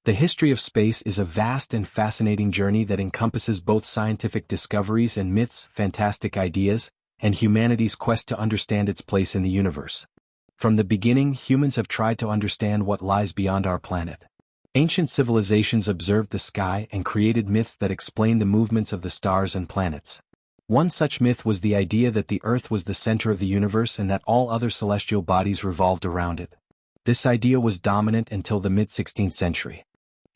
The history of space is a vast and fascinating journey that encompasses both scientific discoveries and myths, fantastic ideas, and humanity's quest to understand its place in the universe. From the beginning, humans have tried to understand what lies beyond our planet. Ancient civilizations observed the sky and created myths that explain the movements of the stars and planets. One such myth was the idea that the Earth was the center of the universe and that all other celestial bodies revolved around it. This idea was dominant until the mid-16th century.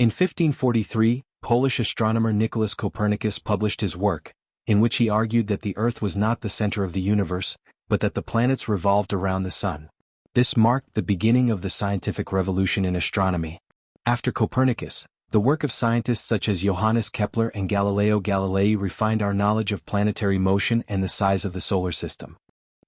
In 1543, Polish astronomer Nicholas Copernicus published his work, in which he argued that the Earth was not the center of the universe, but that the planets revolved around the Sun. This marked the beginning of the scientific revolution in astronomy. After Copernicus, the work of scientists such as Johannes Kepler and Galileo Galilei refined our knowledge of planetary motion and the size of the solar system.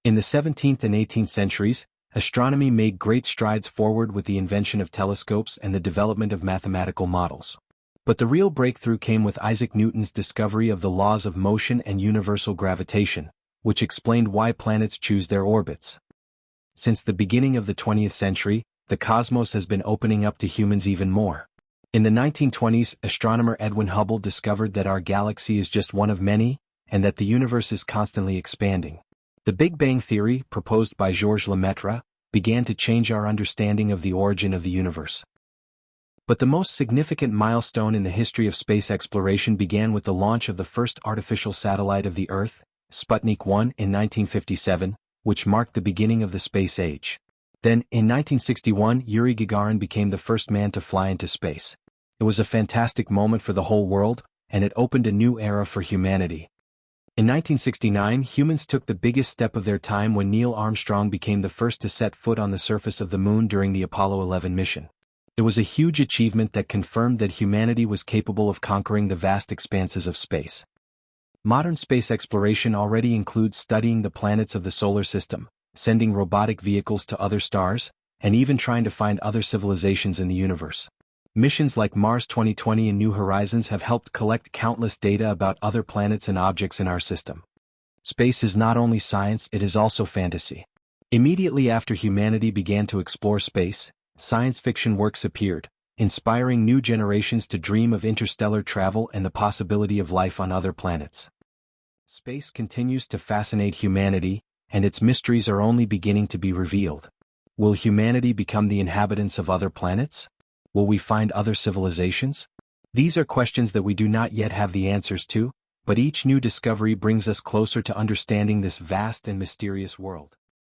In the 17th and 18th centuries, astronomy made great strides forward with the invention of telescopes and the development of mathematical models. But the real breakthrough came with Isaac Newton's discovery of the laws of motion and universal gravitation, which explained why planets choose their orbits. Since the beginning of the 20th century, the cosmos has been opening up to humans even more. In the 1920s, astronomer Edwin Hubble discovered that our galaxy is just one of many, and that the universe is constantly expanding. The Big Bang Theory, proposed by Georges Lemaitre, began to change our understanding of the origin of the universe. But the most significant milestone in the history of space exploration began with the launch of the first artificial satellite of the Earth, Sputnik 1, in 1957, which marked the beginning of the space age. Then, in 1961, Yuri Gagarin became the first man to fly into space. It was a fantastic moment for the whole world, and it opened a new era for humanity. In 1969, humans took the biggest step of their time when Neil Armstrong became the first to set foot on the surface of the moon during the Apollo 11 mission. It was a huge achievement that confirmed that humanity was capable of conquering the vast expanses of space. Modern space exploration already includes studying the planets of the solar system, sending robotic vehicles to other stars, and even trying to find other civilizations in the universe. Missions like Mars 2020 and New Horizons have helped collect countless data about other planets and objects in our system. Space is not only science, it is also fantasy. Immediately after humanity began to explore space, science fiction works appeared, inspiring new generations to dream of interstellar travel and the possibility of life on other planets. Space continues to fascinate humanity, and its mysteries are only beginning to be revealed. Will humanity become the inhabitants of other planets? Will we find other civilizations? These are questions that we do not yet have the answers to, but each new discovery brings us closer to understanding this vast and mysterious world.